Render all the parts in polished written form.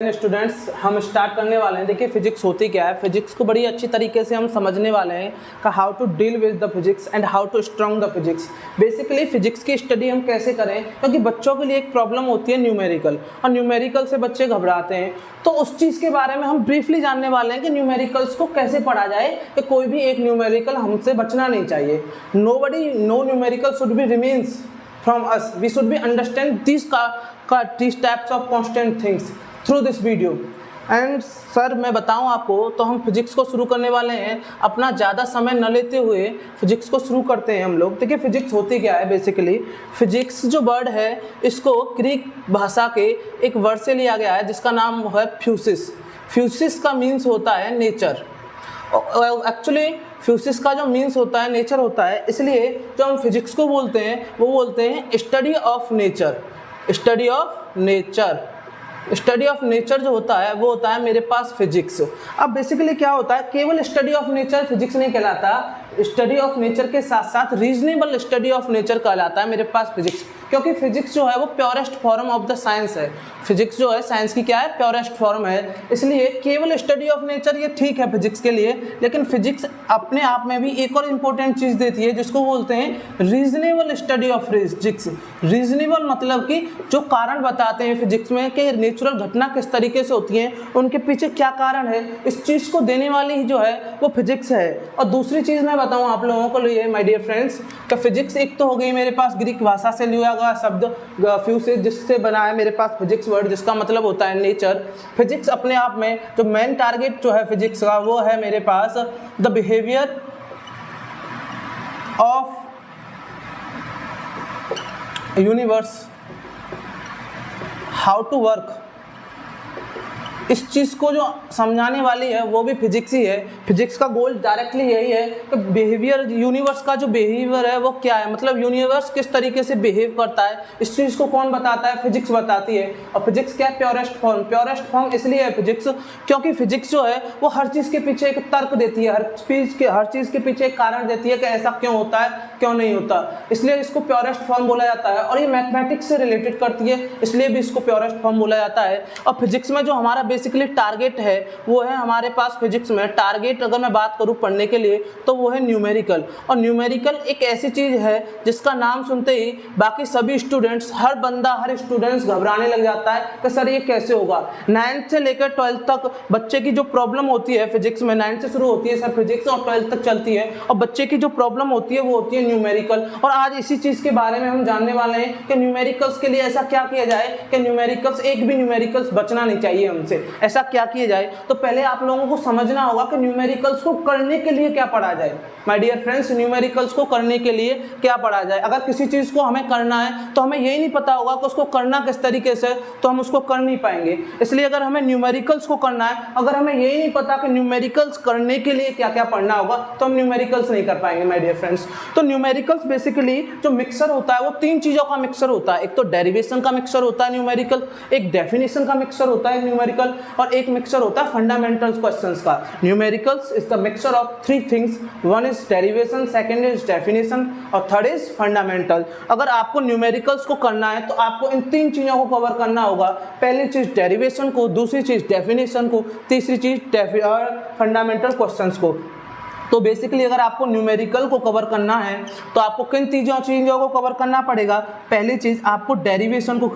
Students हम start करने वाले हैं। देखिए फिजिक्स होती क्या है, फिजिक्स को बड़ी अच्छी तरीके से हम समझने वाले हैं कि how to deal with the physics and how to strong the physics. Basically physics की स्टडी हम कैसे करें, क्योंकि बच्चों के लिए एक प्रॉब्लम होती है न्यूमेरिकल, और न्यूमेरिकल से बच्चे घबराते हैं। तो उस चीज़ के बारे में हम ब्रीफली जानने वाले हैं कि न्यूमेरिकल्स को कैसे पढ़ा जाए कि कोई भी एक न्यूमेरिकल हमसे बचना नहीं चाहिए। No numerical should be remains from us. We should be understand these types of constant things through this video. And sir मैं बताऊं आपको तो हम फिजिक्स को शुरू करने वाले हैं। अपना ज़्यादा समय न लेते हुए फिजिक्स को शुरू करते हैं हम लोग। देखिए फिजिक्स होती क्या है, बेसिकली फिजिक्स जो वर्ड है इसको ग्रीक भाषा के एक वर्ड से लिया गया है जिसका नाम है फ्यूसिस। फ्यूसिस का मीन्स होता है नेचर। एक्चुअली फ्यूसिस का जो मीन्स होता है नेचर होता है, इसलिए जो हम फिजिक्स को बोलते हैं वो बोलते हैं study of nature. Study of nature, study of nature जो होता है वो होता है मेरे पास फिजिक्स। अब बेसिकली क्या होता है, केवल स्टडी ऑफ नेचर फिजिक्स नहीं कहलाता, स्टडी ऑफ नेचर के साथ साथ रीजनेबल स्टडी ऑफ नेचर कहलाता है मेरे पास फिजिक्स। क्योंकि फिजिक्स जो है वो purest form of the science है। फिजिक्स जो है साइंस की क्या है, प्योरेस्ट फॉर्म है। इसलिए केवल स्टडी ऑफ नेचर ये ठीक है फिजिक्स के लिए, लेकिन फिजिक्स अपने आप में भी एक और इम्पोर्टेंट चीज़ देती है जिसको बोलते हैं reasonable study of physics. Reasonable मतलब कि जो कारण बताते हैं फिजिक्स में कि नेचुरल घटना किस तरीके से होती है, उनके पीछे क्या कारण है, इस चीज़ को देने वाली ही जो है वो फिजिक्स है। और दूसरी चीज़ मैं बताऊँ आप लोगों को लिए माय डियर फ्रेंड्स कि फिजिक्स एक तो हो गई मेरे पास ग्रीक भाषा से लिया गया शब्द फ्यूसिस, जिससे बना है मेरे पास फिजिक्स वर्ड जिसका मतलब होता है नेचर। फिजिक्स अपने आप में जो मेन टारगेट जो है फिजिक्स का वो है मेरे पास the behaviour of universe, how to work. इस चीज़ को जो समझाने वाली है वो भी फिजिक्स ही है। फिजिक्स का गोल डायरेक्टली यही है कि बिहेवियर, यूनिवर्स का जो बिहेवियर है वो क्या है, मतलब यूनिवर्स किस तरीके से बिहेव करता है, इस चीज़ को कौन बताता है, फिजिक्स बताती है। और फिजिक्स क्या है, प्योरेस्ट फॉर्म। प्योरेस्ट फॉर्म इसलिए है फिजिक्स क्योंकि फिजिक्स जो है वो हर चीज़ के पीछे एक तर्क देती है, हर चीज़ के पीछे एक कारण देती है कि ऐसा क्यों होता है, क्यों नहीं होता, इसलिए इसको प्योरेस्ट फॉर्म बोला जाता है। और ये मैथमेटिक्स से रिलेटेड करती है, इसलिए भी इसको प्योरेस्ट फॉर्म बोला जाता है। और फिजिक्स में जो हमारा बेसिकली टारगेट है वो है हमारे पास फिजिक्स में टारगेट अगर मैं बात करूं पढ़ने के लिए तो वो है न्यूमेरिकल। और न्यूमेरिकल एक ऐसी चीज है जिसका नाम सुनते ही बाकी सभी स्टूडेंट्स, हर स्टूडेंट्स घबराने लग जाता है कि सर ये कैसे होगा। 9th से लेकर 12th तक बच्चे की जो प्रॉब्लम होती है फिजिक्स में, 9th से शुरू होती है सर फिजिक्स और 12th तक चलती है, और बच्चे की जो प्रॉब्लम होती है वो होती है न्यूमेरिकल। और आज इसी चीज के बारे में हम जानने वाले हैं कि न्यूमेरिकल्स के लिए ऐसा क्या किया जाए कि न्यूमेरिकल्स, एक भी न्यूमेरिकल्स बचना नहीं चाहिए हमसे, ऐसा क्या किया जाए। तो पहले आप लोगों को समझना होगा कि न्यूमेरिकल्स को करने के लिए क्या पढ़ा जाए। माय डियर फ्रेंड्स, न्यूमेरिकल्स को करने के लिए क्या पढ़ा जाए। अगर किसी चीज को हमें करना है तो हमें यही नहीं पता होगा कि उसको करना किस तरीके से, तो हम उसको कर नहीं पाएंगे। इसलिए अगर हमें न्यूमेरिकल्स को करना है, अगर हमें यही नहीं पता कि न्यूमेरिकल्स करने के लिए क्या क्या पढ़ना होगा, तो हम न्यूमेरिकल्स नहीं कर पाएंगे माय डियर फ्रेंड्स। तो न्यूमेरिकल्स बेसिकली जो मिक्सर होता है वो 3 चीजों का मिक्सर होता है। एक तो डेरिवेशन का मिक्सर होता है न्यूमेरिकल, एक डेफिनेशन का मिक्सर होता है न्यूमेरिकल, और एक मिक्सर होता है फंडामेंटल क्वेश्चंस का। Numericals is the mixture of 3 things, one is derivation, second is definition, और थर्ड इज फंडामेंटल। अगर आपको न्यूमेरिकल्स को करना है तो आपको इन 3 चीजों को कवर करना होगा। पहली चीज डेरिवेशन को, दूसरी चीज डेफिनेशन को, तीसरी चीज फंडामेंटल क्वेश्चंस को। तो बेसिकली अगर आपको न्यूमेरिकल को कवर करना है तो आपको किन चीज़ों को कवर करना पड़ेगा। पहली चीज़ आपको डेरिवेशन को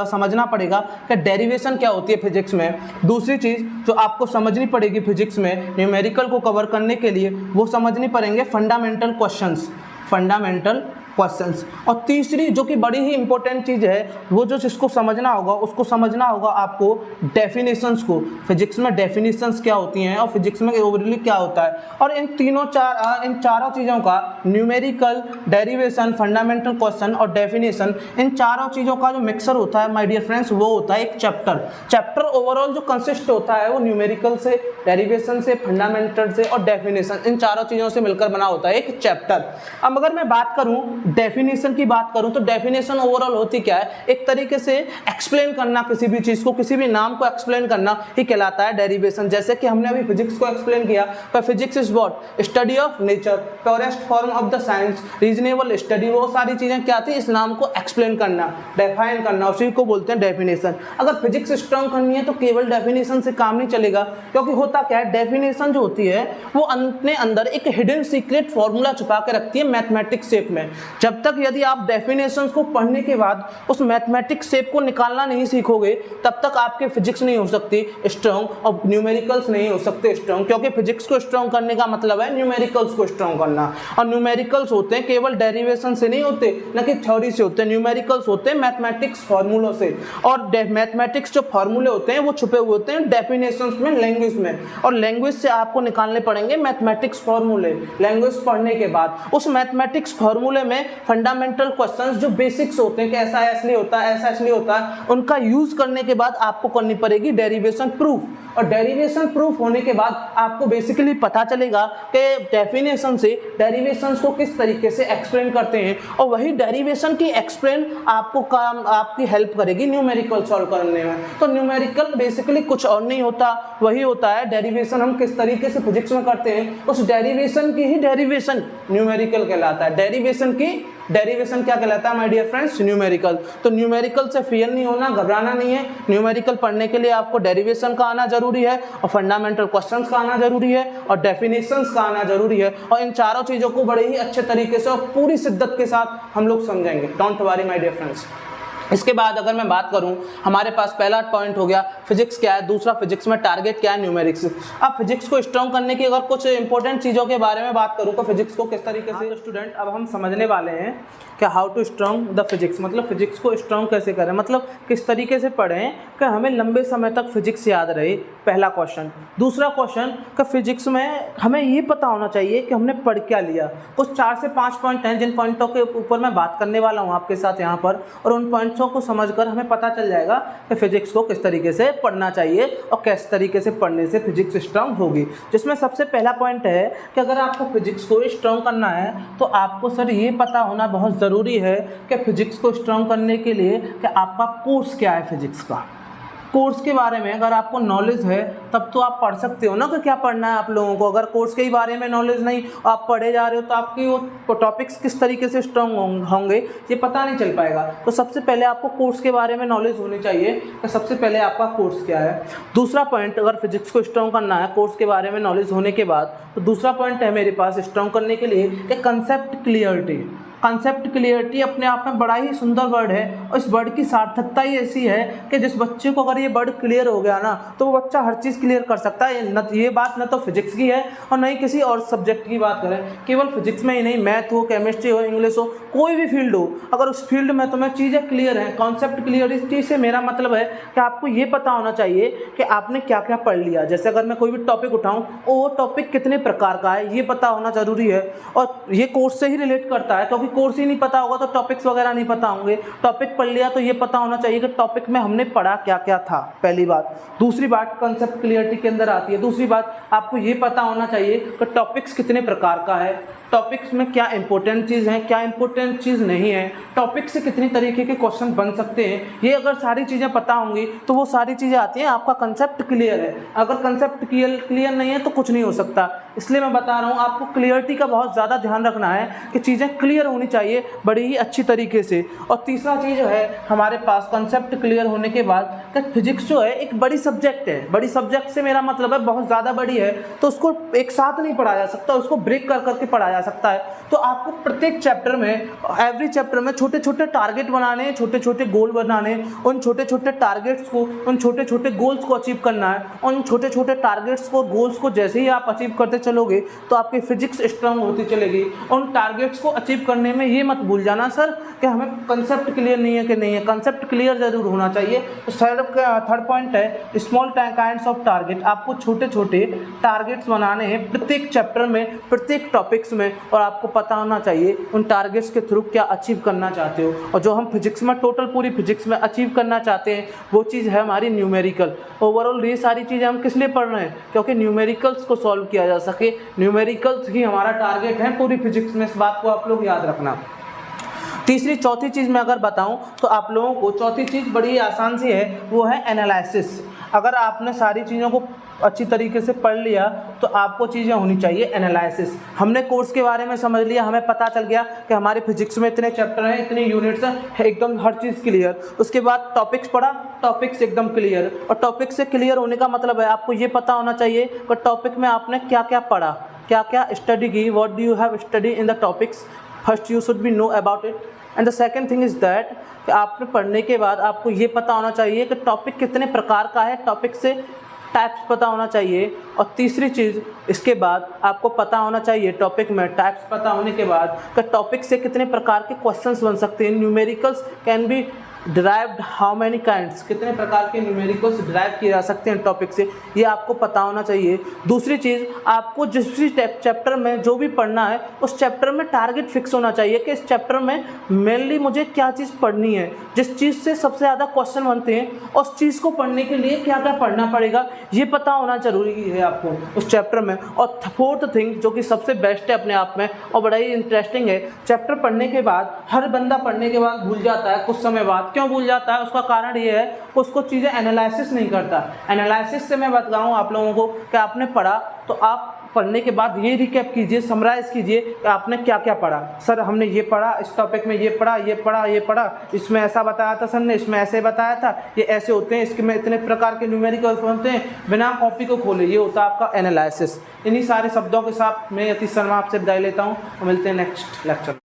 समझना पड़ेगा कि डेरिवेशन क्या होती है फिजिक्स में। दूसरी चीज़ जो आपको समझनी पड़ेगी फिजिक्स में न्यूमेरिकल को कवर करने के लिए वो समझनी पड़ेंगे फंडामेंटल क्वेश्चंस। और तीसरी जो कि बड़ी ही इंपॉर्टेंट चीज़ है वो जो जिसको समझना होगा उसको समझना होगा आपको डेफिनेशंस को। फिजिक्स में डेफिनेशंस क्या होती हैं और फिजिक्स में ओवरऑल क्या होता है। और इन चारों चीज़ों का, न्यूमेरिकल, डेरिवेशन, फंडामेंटल क्वेश्चन और डेफिनेशन, इन चारों चीज़ों का जो मिक्सर होता है माय डियर फ्रेंड्स वो होता है एक चैप्टर ओवरऑल जो कंसिस्ट होता है वो न्यूमेरिकल से, डेरिवेशन से, फंडामेंटल से और डेफिनेशन, इन चारों चीज़ों से मिलकर बना होता है एक चैप्टर। अब अगर मैं बात करूँ डेफिनेशन की बात करूं तो डेफिनेशन ओवरऑल होती क्या है, एक तरीके से एक्सप्लेन करना किसी भी चीज को, किसी भी नाम को एक्सप्लेन करना ही कहलाता है डेरिवेशन। जैसे कि हमने अभी फिजिक्स को एक्सप्लेन किया, पर physics is what, study of nature, purest form of the science, reasonable study, वो सारी चीजें क्या थी, इस नाम को एक्सप्लेन करना, डिफाइन करना, उसी को बोलते हैं डेफिनेशन। अगर फिजिक्स स्ट्रांग करनी है तो केवल डेफिनेशन से काम नहीं चलेगा, क्योंकि होता क्या है, डेफिनेशन जो होती है वो अपने अंदर एक हिडन सीक्रेट फॉर्मूला छुपा के रखती है मैथमेटिक्स शेप में। जब तक यदि आप डेफिनेशंस को पढ़ने के बाद उस मैथमेटिक्स शेप को निकालना नहीं सीखोगे, तब तक आपके फिजिक्स नहीं हो सकती स्ट्रांग और न्यूमेरिकल्स नहीं हो सकते स्ट्रांग, क्योंकि फिजिक्स को स्ट्रांग करने का मतलब है न्यूमेरिकल्स को स्ट्रांग करना। और न्यूमेरिकल्स होते हैं केवल डेरिवेशन से नहीं होते, न कि थ्योरी से होते हैं, न्यूमेरिकल्स होते हैं मैथमेटिक्स फॉर्मूलों से। और मैथमेटिक्स जो फॉर्मूले होते हैं वो छुपे हुए होते हैं डेफिनेशंस में, लैंग्वेज में, और लैंग्वेज से आपको निकालने पड़ेंगे मैथमेटिक्स फॉर्मूले। लैंग्वेज पढ़ने के बाद उस मैथमेटिक्स फॉर्मूले में फंडामेंटल क्वेश्चंस जो बेसिक्स होते हैं कि ऐसा इसलिए होता है, ऐसा इसलिए होता है, उनका यूज करने के बाद आपको करनी पड़ेगी डेरिवेशन प्रूफ। और डेरिवेशन प्रूफ होने के बाद आपको बेसिकली पता चलेगा कि डेफिनेशन से डेरिवेशंस को किस तरीके से एक्सप्लेन करते हैं, और वही डेरिवेशन की एक्सप्लेन आपको काम आपकी हेल्प करेगी न्यूमेरिकल सॉल्व करने में। तो न्यूमेरिकल बेसिकली कुछ और नहीं होता, वही होता है डेरिवेशन हम किस तरीके से फिजिक्स में करते हैं, उस डेरिवेशन की ही डेरिवेशन न्यूमेरिकल कहलाता है। डेरिवेशन की डेरिवेशन क्या कहलाता है माय डियर फ्रेंड्स, न्यूमेरिकल। तो न्यूमेरिकल से फियर नहीं होना, घबराना नहीं है। न्यूमेरिकल पढ़ने के लिए आपको डेरिवेशन का आना जरूरी है, और फंडामेंटल क्वेश्चंस का आना जरूरी है, और डेफिनेशंस का आना जरूरी है। और इन चारों चीजों को बड़े ही अच्छे तरीके से और पूरी शिद्दत के साथ हम लोग समझेंगे। Don't worry my dear friends. इसके बाद अगर मैं बात करूं, हमारे पास पहला पॉइंट हो गया फिजिक्स क्या है, दूसरा फिजिक्स में टारगेट क्या है, न्यूमेरिक्स। अब फिजिक्स को स्ट्रांग करने की अगर कुछ इंपॉर्टेंट चीज़ों के बारे में बात करूं तो फिजिक्स को किस तरीके से स्टूडेंट अब हम समझने वाले हैं कि how to strong the physics, मतलब फिजिक्स को स्ट्रांग कैसे करें, मतलब किस तरीके से पढ़ें कि हमें लंबे समय तक फिजिक्स याद रहे, पहला क्वेश्चन। दूसरा क्वेश्चन कि फिजिक्स में हमें ये पता होना चाहिए कि हमने पढ़ क्या लिया। कुछ 4 से 5 पॉइंट हैं जिन पॉइंटों के ऊपर मैं बात करने वाला हूँ आपके साथ यहाँ पर, और उन पॉइंट्सों को समझकर हमें पता चल जाएगा कि फिजिक्स को किस तरीके से पढ़ना चाहिए और किस तरीके से पढ़ने से फिजिक्स स्ट्रांग होगी। जिसमें सबसे पहला पॉइंट है कि अगर आपको फिजिक्स को स्ट्रांग करना है तो आपको सर ये पता होना बहुत ज़रूरी है कि फिजिक्स को स्ट्रांग करने के लिए कि आपका कोर्स क्या है फिजिक्स का। कोर्स के बारे में अगर आपको नॉलेज है तब तो आप पढ़ सकते हो ना कि क्या पढ़ना है आप लोगों को। अगर कोर्स के ही बारे में नॉलेज नहीं, आप पढ़े जा रहे हो, तो आपकी वो टॉपिक्स किस तरीके से स्ट्रांग होंगे ये पता नहीं चल पाएगा। तो सबसे पहले आपको कोर्स के बारे में नॉलेज होनी चाहिए कि सबसे पहले आपका कोर्स क्या है। दूसरा पॉइंट, अगर फिजिक्स को स्ट्रांग करना है कोर्स के बारे में नॉलेज होने के बाद, तो दूसरा पॉइंट है मेरे पास स्ट्रांग करने के लिए कि कंसेप्ट क्लियरिटी। कंसेप्ट क्लियरिटी अपने आप में बड़ा ही सुंदर वर्ड है, और इस वर्ड की सार्थकता ही ऐसी है कि जिस बच्चे को अगर ये वर्ड क्लियर हो गया ना तो वो बच्चा हर चीज़ क्लियर कर सकता है। ये बात न तो फिजिक्स की है और न ही किसी और सब्जेक्ट की बात करें, केवल फिजिक्स में ही नहीं, मैथ हो, केमिस्ट्री हो, इंग्लिश हो, कोई भी फील्ड हो, अगर उस फील्ड में तुम्हें चीज़ें क्लियर हैं। कॉन्सेप्ट क्लियरिटी से मेरा मतलब है कि आपको ये पता होना चाहिए कि आपने क्या क्या पढ़ लिया। जैसे अगर मैं कोई भी टॉपिक उठाऊँ, वो टॉपिक कितने प्रकार का है ये पता होना ज़रूरी है, और ये कोर्स से ही रिलेट करता है, क्योंकि कोर्स ही नहीं पता होगा तो टॉपिक्स वगैरह नहीं पता होंगे। टॉपिक पढ़ लिया तो ये पता होना चाहिए कि टॉपिक में हमने पढ़ा क्या क्या था, पहली बात। दूसरी बात कंसेप्ट क्लियरिटी के अंदर आती है। दूसरी बात आपको ये पता होना चाहिए कि टॉपिक्स कितने प्रकार का है, टॉपिक्स में क्या इंपॉर्टेंट चीज़ है, क्या इंपॉर्टेंट चीज़ नहीं है, टॉपिक से कितनी तरीके के क्वेश्चन बन सकते हैं। ये अगर सारी चीज़ें पता होंगी तो वो सारी चीज़ें आती हैं, आपका कंसेप्ट क्लियर है। अगर कंसेप्ट क्लियर नहीं है तो कुछ नहीं हो सकता। इसलिए मैं बता रहा हूँ आपको क्लियरिटी का बहुत ज़्यादा ध्यान रखना है कि चीज़ें क्लियर होनी चाहिए बड़ी ही अच्छी तरीके से। और तीसरा चीज़ है हमारे पास कंसेप्ट क्लियर होने के बाद कि फिजिक्स जो है एक बड़ी सब्जेक्ट है। बड़ी सब्जेक्ट से मेरा मतलब है बहुत ज़्यादा बड़ी है, तो उसको एक साथ नहीं पढ़ा जा सकता, उसको ब्रेक कर करके पढ़ा जा सकता है। तो आपको प्रत्येक चैप्टर में, एवरी चैप्टर में छोटे छोटे टारगेट बनाने, छोटे छोटे गोल बनाने, उन छोटे छोटे टारगेट्स को, उन छोटे छोटे गोल्स को अचीव करना है। उन छोटे छोटे टारगेट्स को, गोल्स को जैसे ही आप अचीव करते चलोगे तो आपकी फिजिक्स स्ट्रांग होती चलेगी। उन टारगेट्स को अचीव करने में ये मत भूल जाना सर कि हमें कंसेप्ट क्लियर नहीं है कि नहीं है, कंसेप्ट क्लियर जरूर होना चाहिए। तो थर्ड पॉइंट है स्मॉल काइंड्स ऑफ टारगेट। आपको छोटे छोटे टारगेट्स बनाने हैं प्रत्येक चैप्टर में, प्रत्येक टॉपिक्स में, और आपको पता होना चाहिए उन टारगेट्स के थ्रू क्या अचीव करना चाहते हो। और जो हम फिजिक्स में, टोटल पूरी फिजिक्स में अचीव करना चाहते हैं वो चीज़ है हमारी न्यूमेरिकल। ओवरऑल ये सारी चीज़ें हम किस लिए पढ़ रहे हैं, क्योंकि न्यूमेरिकल्स को सॉल्व किया जा सके। न्यूमेरिकल्स ही हमारा टारगेट है पूरी फिजिक्स में, इस बात को आप लोग याद रखना। तीसरी चौथी चीज़ मैं अगर बताऊं तो आप लोगों को चौथी चीज़ बड़ी आसान सी है, वो है एनालिसिस। अगर आपने सारी चीज़ों को अच्छी तरीके से पढ़ लिया तो आपको चीज़ें होनी चाहिए एनालिसिस। हमने कोर्स के बारे में समझ लिया, हमें पता चल गया कि हमारी फिजिक्स में इतने चैप्टर हैं, इतने यूनिट्स हैं, एकदम हर चीज़ क्लियर। उसके बाद टॉपिक्स पढ़ा, टॉपिक्स एकदम क्लियर। और टॉपिक से क्लियर होने का मतलब है आपको ये पता होना चाहिए कि टॉपिक में आपने क्या क्या पढ़ा, क्या क्या स्टडी की, what do you have study in the topics. First you should be know about it. And the second thing is that कि आपने पढ़ने के बाद आपको ये पता होना चाहिए कि टॉपिक कितने प्रकार का है, टॉपिक से टाइप्स पता होना चाहिए। और तीसरी चीज़ इसके बाद आपको पता होना चाहिए टॉपिक में टाइप्स पता होने के बाद कि टॉपिक से कितने प्रकार के क्वेश्चंस बन सकते हैं। Numericals can be derived how many kinds, कितने प्रकार के न्यूमेरिकल्स डिराइव किए जा सकते हैं टॉपिक से, ये आपको पता होना चाहिए। दूसरी चीज़, आपको जिस भी चैप्टर में जो भी पढ़ना है उस चैप्टर में टारगेट फिक्स होना चाहिए कि इस चैप्टर में मेनली मुझे क्या चीज़ पढ़नी है, जिस चीज़ से सबसे ज़्यादा क्वेश्चन बनते हैं उस चीज़ को पढ़ने के लिए क्या क्या पढ़ना पड़ेगा, ये पता होना ज़रूरी है आपको उस चैप्टर में। और फोर्थ थिंग जो कि सबसे बेस्ट है अपने आप में और बड़ा ही इंटरेस्टिंग है, चैप्टर पढ़ने के बाद हर बंदा पढ़ने के बाद भूल जाता है कुछ समय बाद। क्यों भूल जाता है? उसका कारण ये है कि उसको चीज़ें एनालिसिस नहीं करता। एनालिसिस से मैं बताऊँ आप लोगों को कि आपने पढ़ा तो आप पढ़ने के बाद ये रिकैप कीजिए, समराइज़ कीजिए कि आपने क्या क्या पढ़ा। सर हमने ये पढ़ा, इस टॉपिक में ये पढ़ा, ये पढ़ा, ये पढ़ा, इसमें ऐसा बताया था सर ने, इसमें ऐसे बताया था, ये ऐसे होते हैं, इसके में इतने प्रकार के न्यूमेरिकल्स बनते हैं, बिना कॉपी को खोले। ये होता है आपका एनालिसिस। इन्हीं सारे शब्दों के साथ मैं यतीश शर्मा आपसे विदाई लेता हूँ और मिलते हैं नेक्स्ट लेक्चर।